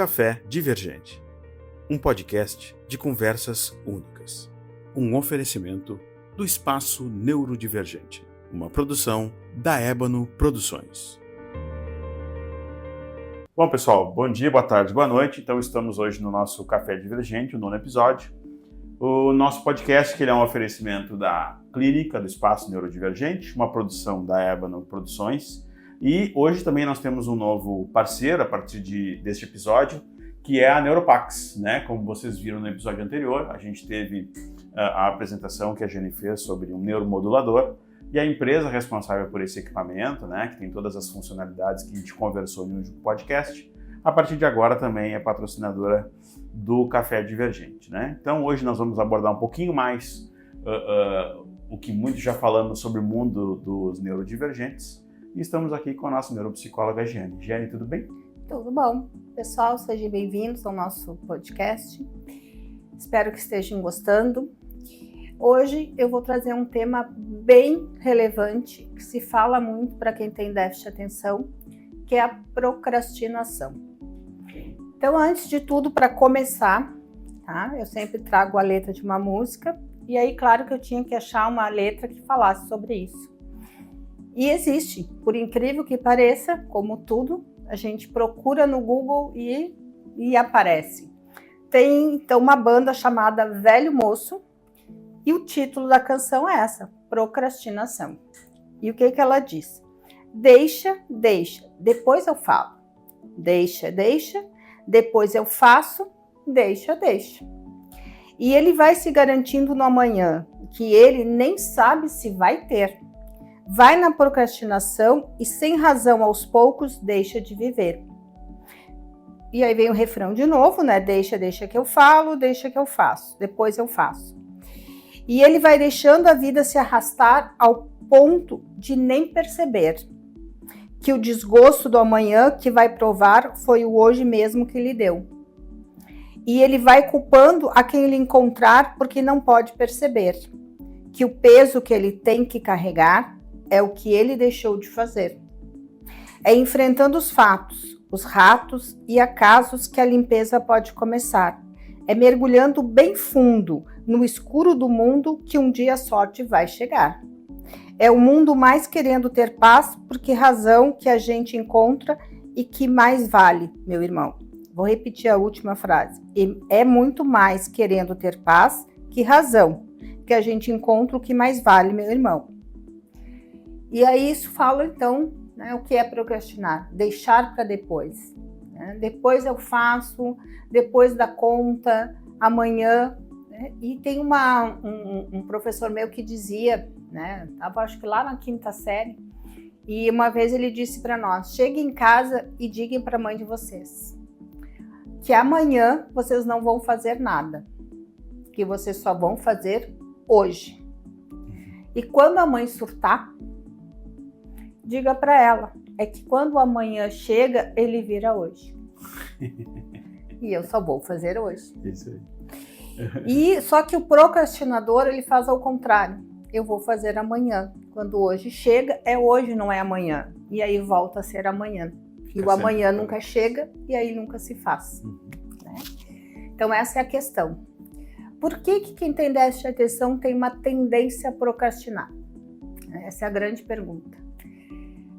Café Divergente, um podcast de conversas únicas. Um oferecimento do Espaço Neurodivergente, uma produção da Ébano Produções. Bom, pessoal, bom dia, boa tarde, boa noite. Então, estamos hoje no nosso Café Divergente, o 9º episódio. O nosso podcast, que ele é um oferecimento da Clínica do Espaço Neurodivergente, uma produção da Ébano Produções. E hoje também nós temos um novo parceiro a partir deste episódio, que é a Neuropax, né? Como vocês viram no episódio anterior, a gente teve a apresentação que a Jenny fez sobre um neuromodulador e a empresa responsável por esse equipamento, né? Que tem todas as funcionalidades que a gente conversou no último podcast, a partir de agora também é patrocinadora do Café Divergente, né? Então hoje nós vamos abordar um pouquinho mais o que muito já falamos sobre o mundo dos neurodivergentes. E estamos aqui com a nossa neuropsicóloga Jenny. Jenny, tudo bem? Tudo bom. Pessoal, sejam bem-vindos ao nosso podcast. Espero que estejam gostando. Hoje eu vou trazer um tema bem relevante, que se fala muito para quem tem déficit de atenção, que é a procrastinação. Então, antes de tudo, para começar, tá? Eu sempre trago a letra de uma música, e aí, claro que eu tinha que achar uma letra que falasse sobre isso. E existe, por incrível que pareça, como tudo, a gente procura no Google e aparece. Tem então uma banda chamada Velho Moço e o título da canção é essa, Procrastinação. E o que ela diz? Deixa, depois eu falo. Deixa, depois eu faço, deixa. E ele vai se garantindo no amanhã, que ele nem sabe se vai ter. Vai na procrastinação e sem razão aos poucos deixa de viver. E aí vem o refrão de novo, né? Deixa que eu falo, deixa que eu faço, depois eu faço. E ele vai deixando a vida se arrastar ao ponto de nem perceber que o desgosto do amanhã que vai provar foi o hoje mesmo que lhe deu. E ele vai culpando a quem ele encontrar porque não pode perceber que o peso que ele tem que carregar é o que ele deixou de fazer. É enfrentando os fatos, os ratos e acasos que a limpeza pode começar. É mergulhando bem fundo no escuro do mundo que um dia a sorte vai chegar. É o mundo mais querendo ter paz porque razão que a gente encontra e que mais vale, meu irmão. Vou repetir a última frase. É muito mais querendo ter paz que razão que a gente encontra o que mais vale, meu irmão. E aí isso fala, então, né, o que é procrastinar? Deixar para depois. Né? Depois eu faço, depois da conta, amanhã. Né? E tem um professor meu que dizia, né, estava acho que lá na 5ª série, e uma vez ele disse para nós, cheguem em casa e digam para a mãe de vocês que amanhã vocês não vão fazer nada, que vocês só vão fazer hoje. E quando a mãe surtar, diga para ela, é que quando o amanhã chega, ele vira hoje. E eu só vou fazer hoje. Isso aí. E só que o procrastinador, ele faz ao contrário. Eu vou fazer amanhã. Quando hoje chega, é hoje, não é amanhã. E aí volta a ser amanhã. E o amanhã nunca chega e aí nunca se faz. Né? Então essa é a questão. Por que quem tem déficit de atenção tem uma tendência a procrastinar? Essa é a grande pergunta.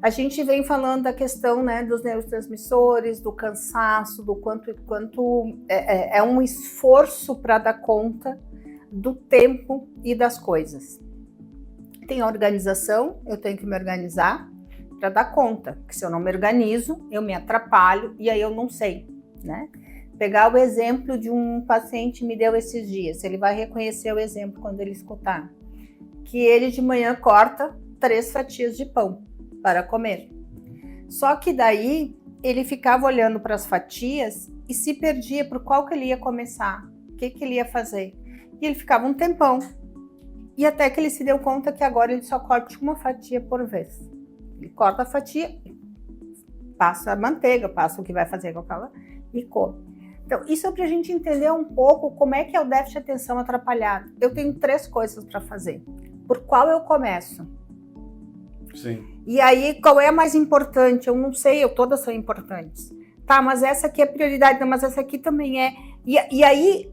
A gente vem falando da questão, né, dos neurotransmissores, do cansaço, do quanto é um esforço para dar conta do tempo e das coisas. Tem a organização, eu tenho que me organizar para dar conta, porque se eu não me organizo, eu me atrapalho e aí eu não sei, né? Pegar o exemplo de um paciente me deu esses dias, ele vai reconhecer o exemplo quando ele escutar, que ele de manhã corta 3 fatias de pão para comer. Só que daí ele ficava olhando para as fatias e se perdia por qual que ele ia começar, o que ele ia fazer. E ele ficava um tempão. E até que ele se deu conta que agora ele só corta uma fatia por vez. Ele corta a fatia, passa a manteiga, passa o que vai fazer com aquela e come. Então, isso é para a gente entender um pouco como é que é o déficit de atenção atrapalhado. Eu tenho 3 coisas para fazer. Por qual eu começo? Sim. E aí, qual é a mais importante? Eu não sei, todas são importantes. Tá, mas essa aqui é prioridade, não, mas essa aqui também é. E aí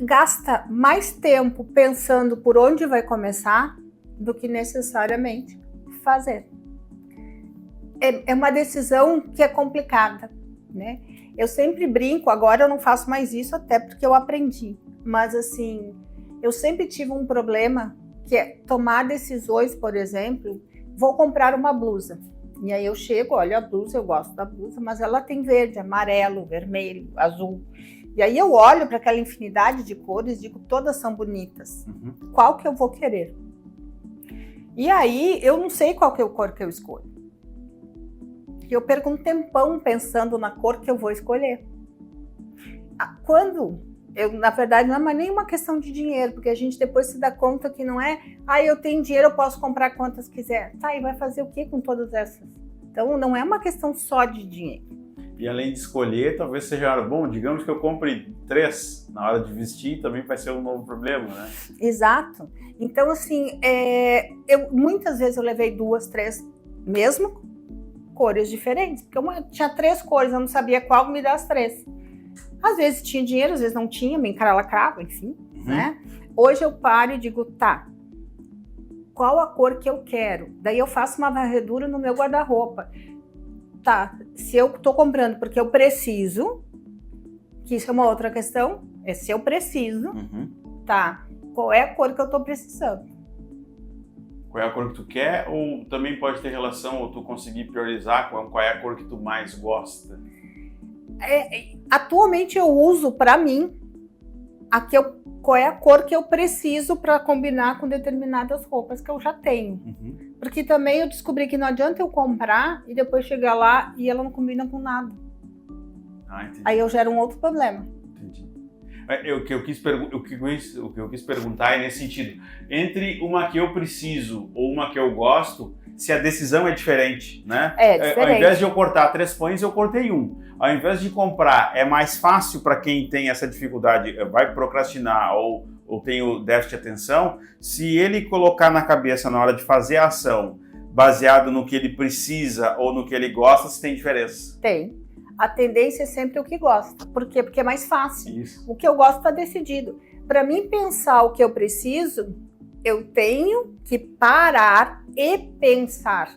gasta mais tempo pensando por onde vai começar do que necessariamente fazer. É uma decisão que é complicada, né? Eu sempre brinco, agora eu não faço mais isso, até porque eu aprendi. Mas assim, eu sempre tive um problema que é tomar decisões, por exemplo, vou comprar uma blusa. E aí eu chego, olha a blusa, eu gosto da blusa, mas ela tem verde, amarelo, vermelho, azul. E aí eu olho para aquela infinidade de cores e digo, todas são bonitas. Qual que eu vou querer? E aí eu não sei qual que é a cor que eu escolho. Eu perco um tempão pensando na cor que eu vou escolher. Na verdade, não é nem uma questão de dinheiro, porque a gente depois se dá conta que não é, eu tenho dinheiro, eu posso comprar quantas quiser. Tá, e vai fazer o que com todas essas? Então, não é uma questão só de dinheiro. E além de escolher, talvez seja bom, digamos que eu compre 3, na hora de vestir também vai ser um novo problema, né? Exato. Então, assim, muitas vezes eu levei 2, 3, mesmo cores diferentes, porque eu tinha 3 cores, eu não sabia qual me dar as 3. Às vezes tinha dinheiro, às vezes não tinha, me encralacrava, enfim, né? Hoje eu paro e digo, tá, qual a cor que eu quero? Daí eu faço uma varredura no meu guarda-roupa. Tá, se eu tô comprando porque eu preciso, que isso é uma outra questão, se eu preciso, tá, qual é a cor que eu tô precisando? Qual é a cor que tu quer, ou também pode ter relação, ou tu conseguir priorizar qual é a cor que tu mais gosta? Atualmente eu uso para mim qual é a cor que eu preciso para combinar com determinadas roupas que eu já tenho. Porque também eu descobri que não adianta eu comprar e depois chegar lá e ela não combina com nada. Aí eu gero um outro problema. Entendi. O que eu quis perguntar é nesse sentido. Entre uma que eu preciso ou uma que eu gosto, se a decisão é diferente, né? É diferente. Ao invés de eu cortar 3 pães, eu cortei 1. Ao invés de comprar, é mais fácil para quem tem essa dificuldade, vai procrastinar ou tem o déficit de atenção, se ele colocar na cabeça na hora de fazer a ação, baseado no que ele precisa ou no que ele gosta, se tem diferença. Tem. A tendência é sempre o que gosta. Por quê? Porque é mais fácil. Isso. O que eu gosto está decidido. Para mim pensar o que eu preciso, eu tenho que parar e pensar.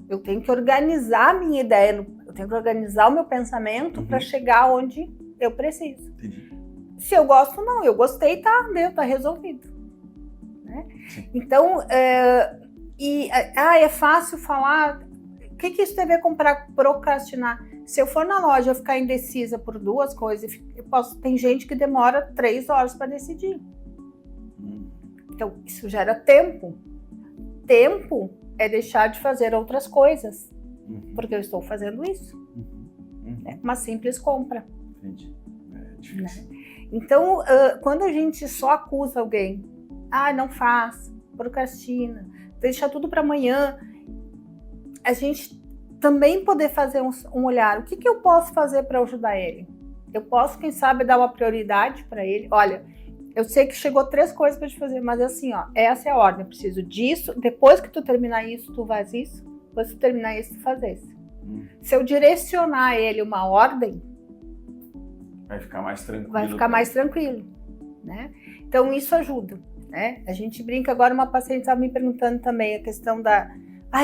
Eu tenho que organizar a minha ideia, eu tenho que organizar o meu pensamento para chegar onde eu preciso. Entendi. Se eu gosto, não. Eu gostei, tá resolvido. Né? Então, é fácil falar. O que isso tem a ver com procrastinar? Se eu for na loja e ficar indecisa por 2 coisas, tem gente que demora 3 horas para decidir. Então, isso gera tempo. Tempo é deixar de fazer outras coisas, porque eu estou fazendo isso. É uma simples compra. Entendi. É difícil. Né? Então, quando a gente só acusa alguém, não faz, procrastina, deixa tudo para amanhã, a gente também poder fazer um olhar. O que eu posso fazer para ajudar ele? Eu posso, quem sabe, dar uma prioridade para ele. Olha, eu sei que chegou 3 coisas para te fazer, mas assim, essa é a ordem. Eu preciso disso. Depois que tu terminar isso, tu faz isso. Depois que tu terminar isso, tu faz isso. Se eu direcionar ele uma ordem, vai ficar mais tranquilo. Vai ficar mais tranquilo, né? Então isso ajuda, né? A gente brinca. Agora uma paciente estava me perguntando também a questão da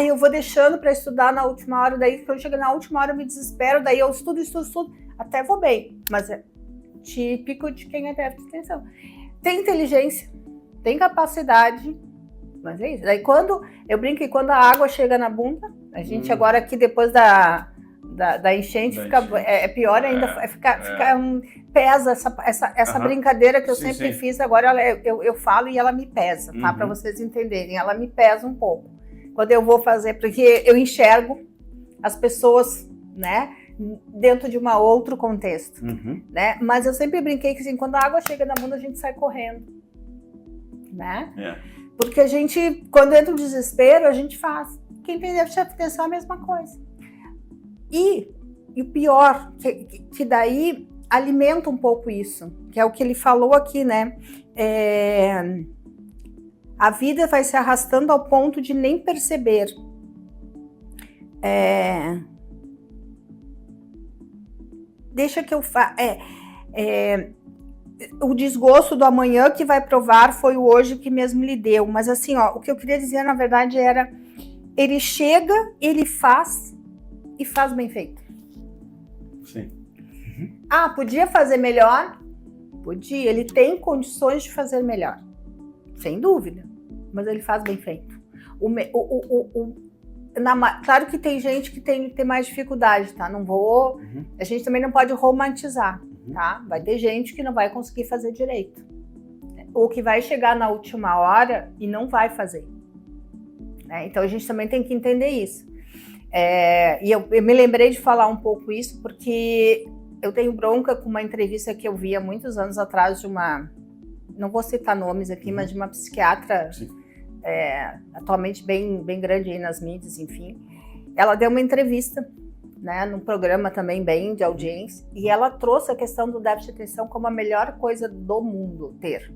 eu vou deixando para estudar na última hora, daí quando chega na última hora eu me desespero, daí eu estudo, até vou bem, mas é típico de quem é déficit de atenção. Tem inteligência, tem capacidade, mas é isso. Daí quando eu brinco que quando a água chega na bunda, a gente agora aqui depois da enchente é pior ainda, pesa essa brincadeira que eu sempre fiz, agora eu falo e ela me pesa, tá? Para vocês entenderem, ela me pesa um pouco. Quando eu vou fazer, porque eu enxergo as pessoas, né, dentro de um outro contexto, né? Mas eu sempre brinquei que assim, quando a água chega na bunda, a gente sai correndo, né? Porque a gente, quando entra o desespero, a gente faz. Quem tem déficit de atenção é a mesma coisa. E o pior, que daí alimenta um pouco isso, que é o que ele falou aqui, né? A vida vai se arrastando ao ponto de nem perceber. deixa que eu faça. O desgosto do amanhã que vai provar foi o hoje que mesmo lhe deu. Mas assim, ó, o que eu queria dizer, na verdade, era ele chega, ele faz e faz bem feito. Sim. Podia fazer melhor? Podia. Ele tem condições de fazer melhor. Sem dúvida. Mas ele faz bem feito. Claro que tem gente que tem mais dificuldade, tá? Não vou... A gente também não pode romantizar, tá? Vai ter gente que não vai conseguir fazer direito. Ou que vai chegar na última hora e não vai fazer. Né? Então a gente também tem que entender isso. E eu me lembrei de falar um pouco isso porque eu tenho bronca com uma entrevista que eu vi há muitos anos atrás de uma... Não vou citar nomes aqui, mas de uma psiquiatra... atualmente bem grande aí nas mídias, enfim. Ela deu uma entrevista, né, num programa também bem de audiência, e ela trouxe a questão do déficit de atenção como a melhor coisa do mundo ter.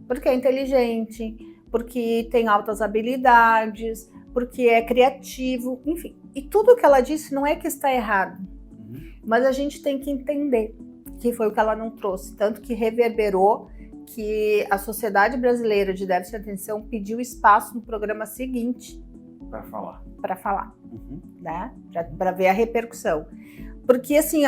Porque é inteligente, porque tem altas habilidades, porque é criativo, enfim. E tudo que ela disse não é que está errado, mas a gente tem que entender que foi o que ela não trouxe, tanto que reverberou que a Sociedade Brasileira de Déficit de Atenção pediu espaço no programa seguinte para falar, né? Para ver a repercussão. Porque assim,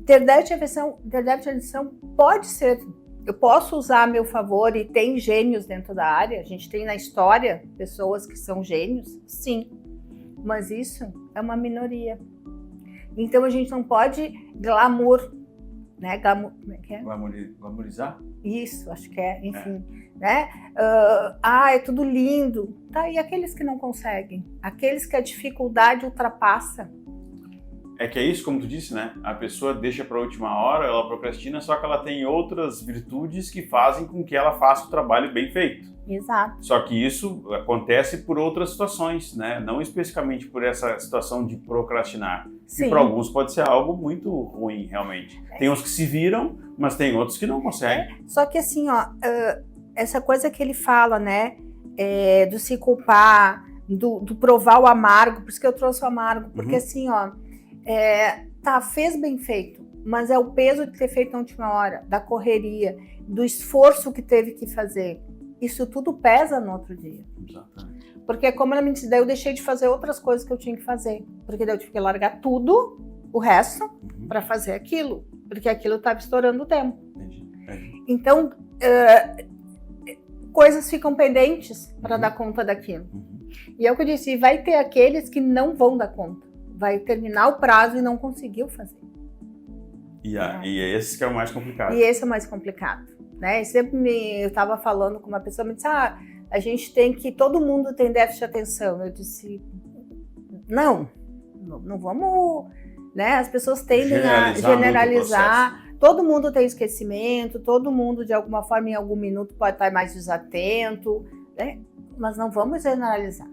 ter déficit de atenção pode ser, eu posso usar a meu favor e tem gênios dentro da área, a gente tem na história pessoas que são gênios, sim, mas isso é uma minoria. Então a gente não pode glamour, né? Como é que é? Glamorizar? Isso, acho que é, enfim, né? É tudo lindo. Tá, e aqueles que não conseguem? Aqueles que a dificuldade ultrapassa? É que é isso, como tu disse, né? A pessoa deixa para a última hora, ela procrastina, só que ela tem outras virtudes que fazem com que ela faça o trabalho bem feito. Exato. Só que isso acontece por outras situações, né? Não especificamente por essa situação de procrastinar. Sim. E para alguns pode ser algo muito ruim, realmente. Tem uns que se viram, mas tem outros que não conseguem. Só que assim, essa coisa que ele fala, né? Do se culpar, do provar o amargo, por isso que eu trouxe o amargo, porque assim, fez bem feito, mas é o peso de ter feito na última hora, da correria, do esforço que teve que fazer. Isso tudo pesa no outro dia. Exatamente. Porque como ela me disse, daí eu deixei de fazer outras coisas que eu tinha que fazer. Porque daí eu tive que largar tudo, o resto, para fazer aquilo. Porque aquilo estava estourando o tempo. Entendi. Então, coisas ficam pendentes para dar conta daquilo. E é o que eu disse, vai ter aqueles que não vão dar conta. Vai terminar o prazo e não conseguiu fazer. E esse que é o mais complicado. E esse é o mais complicado. Né? E sempre eu estava falando com uma pessoa, me disse, a gente tem que, todo mundo tem déficit de atenção. Eu disse, não vamos, né? As pessoas tendem a generalizar, todo mundo tem esquecimento, todo mundo de alguma forma em algum minuto pode estar mais desatento, né? Mas não vamos generalizar.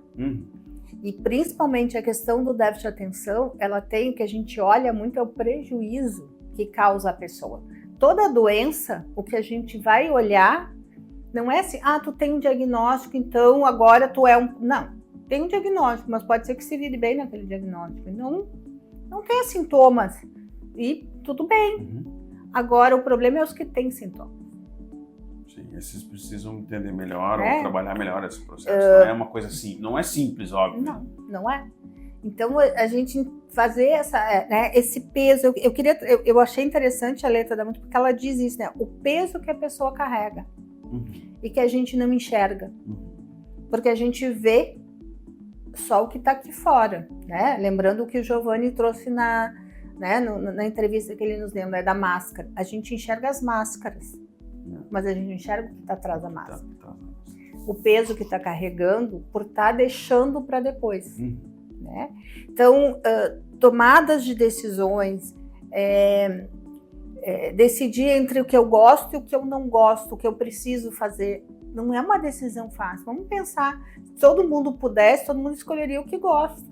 E principalmente a questão do déficit de atenção, ela tem, o que a gente olha muito é o prejuízo que causa a pessoa. Toda doença, o que a gente vai olhar, não é assim, tu tem um diagnóstico, então agora tu é um... Não, tem um diagnóstico, mas pode ser que se vire bem naquele diagnóstico. Não tem sintomas e tudo bem. Agora, o problema é os que têm sintomas. Sim, esses precisam entender melhor ou trabalhar melhor esse processo. Não é uma coisa assim, não é simples, óbvio. Não é. Então, a gente fazer esse peso, eu achei interessante a letra da música, porque ela diz isso, né? O peso que a pessoa carrega e que a gente não enxerga. Porque a gente vê só o que está aqui fora, né? Lembrando o que o Giovanni trouxe na entrevista que ele nos deu, né, da máscara. A gente enxerga as máscaras, mas a gente não enxerga o que está atrás da máscara. O peso que está carregando por estar deixando para depois. Né? Então, tomadas de decisões, decidir entre o que eu gosto e o que eu não gosto, o que eu preciso fazer, não é uma decisão fácil. Vamos pensar, se todo mundo pudesse, todo mundo escolheria o que gosta.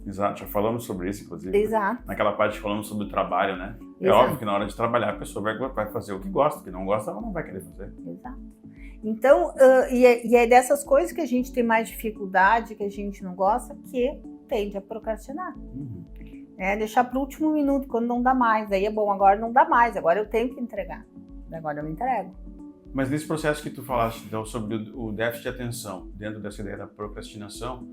Exato, já falamos sobre isso, inclusive. Exato. Naquela parte que falamos sobre o trabalho, né? Exato. É óbvio que na hora de trabalhar a pessoa vai fazer o que gosta, o que não gosta ela não vai querer fazer. Exato. Então, e é dessas coisas que a gente tem mais dificuldade, que a gente não gosta, que tende a procrastinar. Deixar para o último minuto, quando não dá mais. Daí é bom, agora não dá mais, agora eu tenho que entregar. Agora eu me entrego. Mas nesse processo que tu falaste então, sobre o déficit de atenção, dentro dessa ideia da procrastinação,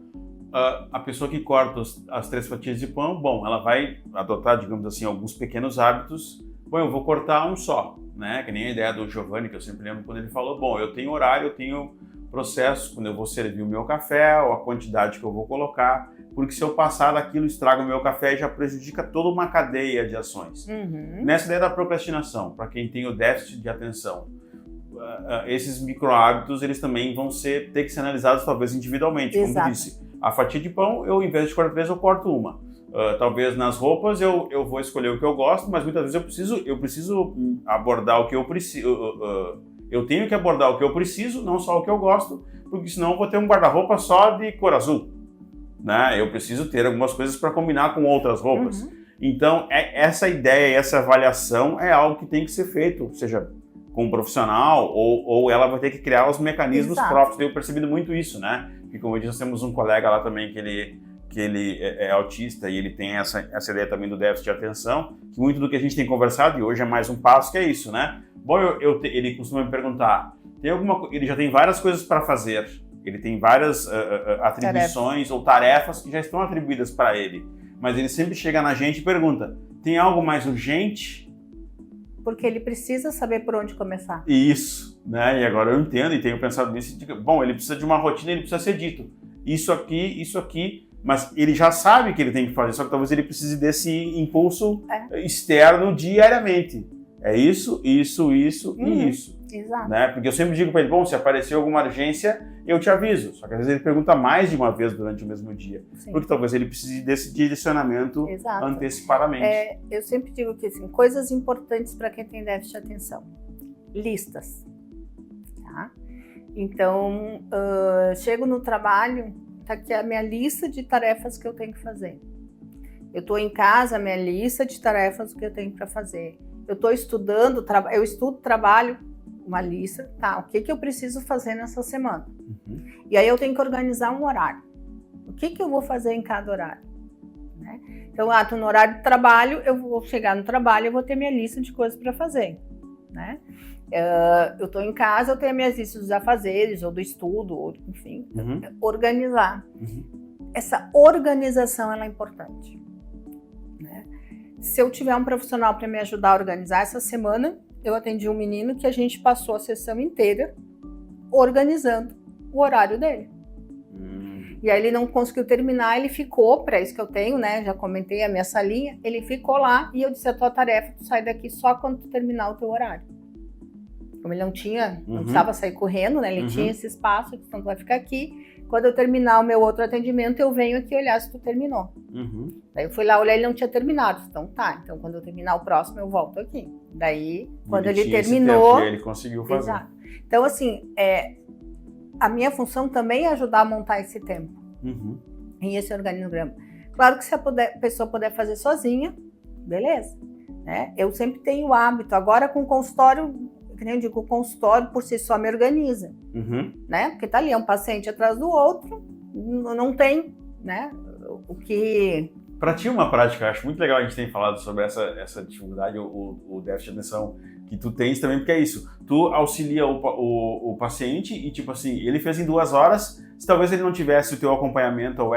a pessoa que corta as 3 fatias de pão, bom, ela vai adotar, digamos assim, alguns pequenos hábitos. Bom, eu vou cortar um só, né? Que nem a ideia do Giovanni, que eu sempre lembro quando ele falou, bom, eu tenho horário, eu tenho processo, quando eu vou servir o meu café, ou a quantidade que eu vou colocar, porque se eu passar daquilo, estraga o meu café e já prejudica toda uma cadeia de ações. Nessa ideia da procrastinação, para quem tem o déficit de atenção, esses micro hábitos, eles também vão ter que ser analisados talvez individualmente. Exato. Como tu disse, a fatia de pão, eu em vez de cortar 3, eu corto uma. Talvez nas roupas eu vou escolher o que eu gosto, mas muitas vezes eu preciso abordar o que eu preciso. Eu tenho que abordar o que eu preciso, não só o que eu gosto, porque senão eu vou ter um guarda-roupa só de cor azul. Né? Eu preciso ter algumas coisas para combinar com outras roupas. Então, essa ideia, essa avaliação é algo que tem que ser feito, seja com um profissional ou ela vai ter que criar os mecanismos próprios. Eu percebido muito isso, né? Porque, como eu disse, nós temos um colega lá também que ele é autista e ele tem essa ideia também do déficit de atenção, que muito do que a gente tem conversado, e hoje é mais um passo, que é isso, né? Bom, ele costuma me perguntar, ele já tem várias coisas para fazer, ele tem várias atribuições ou tarefas que já estão atribuídas para ele, mas ele sempre chega na gente e pergunta, tem algo mais urgente? Porque ele precisa saber por onde começar. Isso, né? E agora eu entendo e tenho pensado nisso, bom, ele precisa de uma rotina, ele precisa ser dito, isso aqui, mas ele já sabe que ele tem que fazer, só que talvez ele precise desse impulso externo diariamente. É isso e isso. Exato. Né? Porque eu sempre digo para ele, bom, se aparecer alguma urgência, eu te aviso. Só que às vezes ele pergunta mais de uma vez durante o mesmo dia. Sim. Porque talvez ele precise desse direcionamento antecipadamente. Eu sempre digo que assim, coisas importantes para quem tem déficit de atenção. Listas. Tá? Então, chego no trabalho, tá aqui a minha lista de tarefas que eu tenho que fazer. Eu estou em casa, a minha lista de tarefas que eu tenho para fazer. Eu estou estudando, eu estudo, trabalho, uma lista, tá? O que eu preciso fazer nessa semana? E aí eu tenho que organizar um horário. O que eu vou fazer em cada horário? Né? Então, no horário de trabalho, eu vou chegar no trabalho, eu vou ter minha lista de coisas para fazer, né? Eu estou em casa, eu tenho minhas listas dos afazeres, ou do estudo, ou enfim, organizar. Essa organização, ela é importante. Né? Se eu tiver um profissional para me ajudar a organizar, essa semana eu atendi um menino que a gente passou a sessão inteira organizando o horário dele. E aí ele não conseguiu terminar, ele ficou, para isso que eu tenho, né? Já comentei a minha salinha, ele ficou lá e eu disse, a tua tarefa, tu sai daqui só quando tu terminar o teu horário. Como ele não precisava sair correndo, né? Ele tinha esse espaço, então tu vai ficar aqui. Quando eu terminar o meu outro atendimento, eu venho aqui olhar se tu terminou. Daí eu fui lá olhar, ele não tinha terminado. Então tá, então quando eu terminar o próximo, eu volto aqui. Daí, quando ele terminou... ele conseguiu fazer. Exato. Então, assim, a minha função também é ajudar a montar esse tempo. Em esse organograma. Claro que se a pessoa puder fazer sozinha, beleza. Né? Eu sempre tenho o hábito. Agora com o consultório, que nem eu digo, o consultório por si só me organiza. Né? Porque tá ali, é um paciente atrás do outro, não tem, né? O que... Para ti, uma prática, eu acho muito legal a gente ter falado sobre essa dificuldade, o déficit de atenção que tu tens também, porque é isso, tu auxilia o paciente e, tipo assim, ele fez em 2 horas, se talvez ele não tivesse o teu acompanhamento ou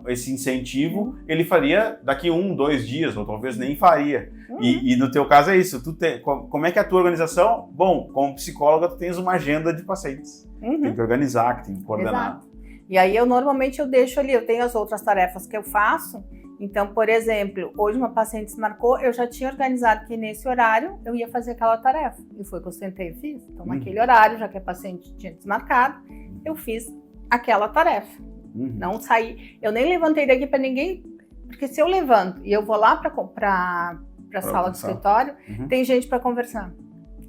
esse incentivo, ele faria daqui 1, 2 dias, ou talvez nem faria. E no teu caso é isso, como é que é a tua organização? Bom, como psicóloga, tu tens uma agenda de pacientes, tem que organizar, tem que coordenar. Exato. E aí normalmente eu deixo ali, eu tenho as outras tarefas que eu faço. Então, por exemplo, hoje uma paciente se marcou, eu já tinha organizado que nesse horário eu ia fazer aquela tarefa. E foi que eu sentei e fiz. Então, naquele horário, já que a paciente tinha desmarcado, eu fiz aquela tarefa. Não saí, eu nem levantei daqui para ninguém, porque se eu levanto e eu vou lá para a sala do escritório, tem gente para conversar.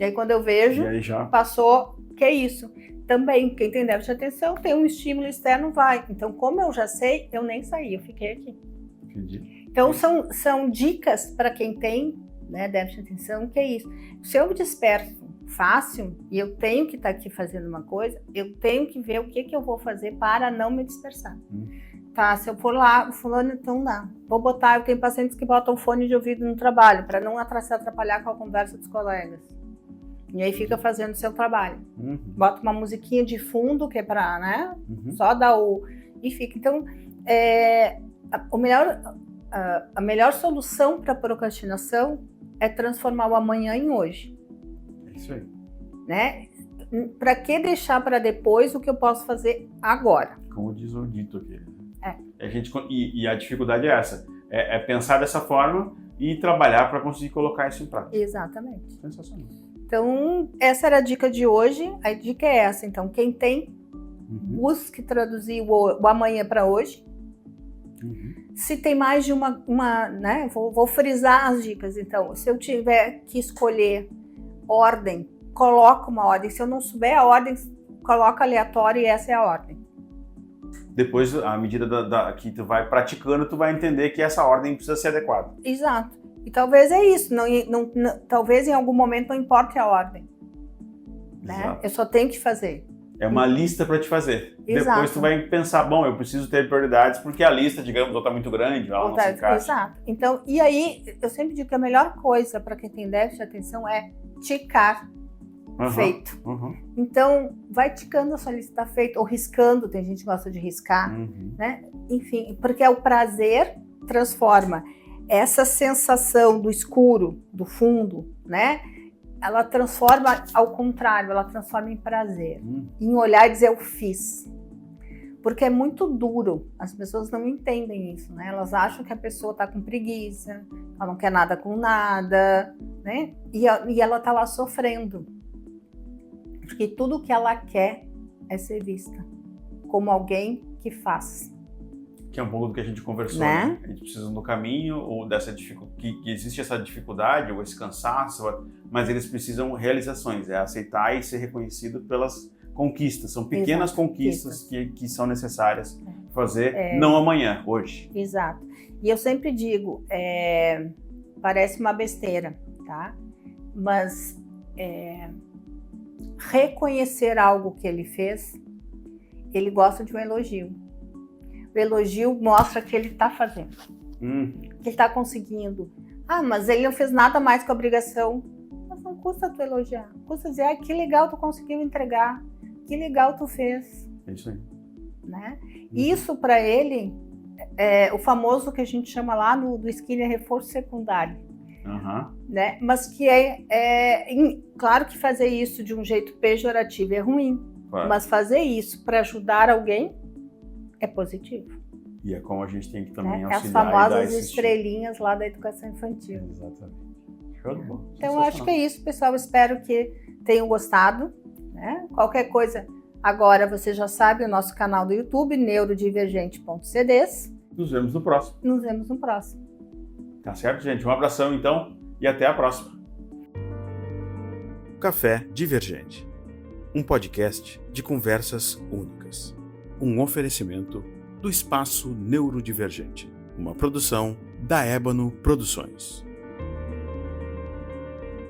E aí quando eu vejo, passou, que é isso? Também, quem tem déficit de atenção, tem um estímulo externo, vai. Então, como eu já sei, eu nem saí, eu fiquei aqui. Entendi. Então, são dicas para quem tem, né, déficit de atenção, que é isso. Se eu me disperso fácil e eu tenho que estar aqui fazendo uma coisa, eu tenho que ver o que eu vou fazer para não me dispersar. Tá, se eu for lá, o fulano, então dá. Vou botar, eu tenho pacientes que botam fone de ouvido no trabalho, para não se atrapalhar com a conversa dos colegas. E aí fica fazendo o seu trabalho. Bota uma musiquinha de fundo, que é para, né? Só dar o... E fica. Então, a melhor solução para a procrastinação é transformar o amanhã em hoje. É isso aí. Né? Para que deixar para depois o que eu posso fazer agora? Como diz o dito aqui. É. E a dificuldade é essa. É pensar dessa forma e trabalhar para conseguir colocar isso em prática. Exatamente. Sensacional. Então, essa era a dica de hoje. A dica é essa. Então, quem tem, busque traduzir o amanhã para hoje. Se tem mais de uma né? Vou frisar as dicas. Então, se eu tiver que escolher ordem, coloca uma ordem. Se eu não souber a ordem, coloca aleatório e essa é a ordem. Depois, à medida que tu vai praticando, tu vai entender que essa ordem precisa ser adequada. Exato. E talvez é isso. Talvez em algum momento não importe a ordem. Né? Eu só tenho que fazer. É uma lista para te fazer. Exato. Depois tu vai pensar, bom, eu preciso ter prioridades porque a lista, digamos, ou está muito grande, ou ela não se encaixa. Exato. Então, e aí, eu sempre digo que a melhor coisa para quem tem déficit de atenção é ticar feito. Então, vai ticando a sua lista feita, ou riscando, tem gente que gosta de riscar, né? Enfim, porque o prazer transforma essa sensação do escuro, do fundo, né? Ela transforma ao contrário, ela transforma em prazer, em olhar e dizer eu fiz. Porque é muito duro, as pessoas não entendem isso, né? Elas acham que a pessoa está com preguiça, ela não quer nada com nada, né? E ela está lá sofrendo. Porque tudo que ela quer é ser vista como alguém que faz. Que é um pouco do que a gente conversou, né? A gente precisa no caminho, ou dessa que existe essa dificuldade, ou esse cansaço, mas eles precisam realizações, aceitar e ser reconhecido pelas conquistas. São pequenas conquistas que são necessárias fazer, não amanhã, hoje. Exato. E eu sempre digo, parece uma besteira, tá? Mas reconhecer algo que ele fez, ele gosta de um elogio. O elogio mostra que ele está fazendo, que ele está conseguindo. Ah, mas ele não fez nada mais que a obrigação. Mas não custa tu elogiar. Custa dizer, que legal tu conseguiu entregar. Que legal tu fez. É isso aí. Né? Isso para ele é o famoso que a gente chama lá do Skinner reforço secundário. Né? Mas que claro que fazer isso de um jeito pejorativo é ruim. Claro. Mas fazer isso para ajudar alguém é positivo. E é como a gente tem que também auxiliar. As famosas estrelinhas lá da educação infantil. Exatamente. Show de bola. Então, eu acho que é isso, pessoal. Espero que tenham gostado. Né? Qualquer coisa, agora você já sabe, o nosso canal do YouTube, neurodivergente.cds. Nos vemos no próximo. Nos vemos no próximo. Tá certo, gente? Um abração, então, e até a próxima. Café Divergente. Um podcast de conversas únicas. Um oferecimento do Espaço Neurodivergente. Uma produção da Ébano Produções.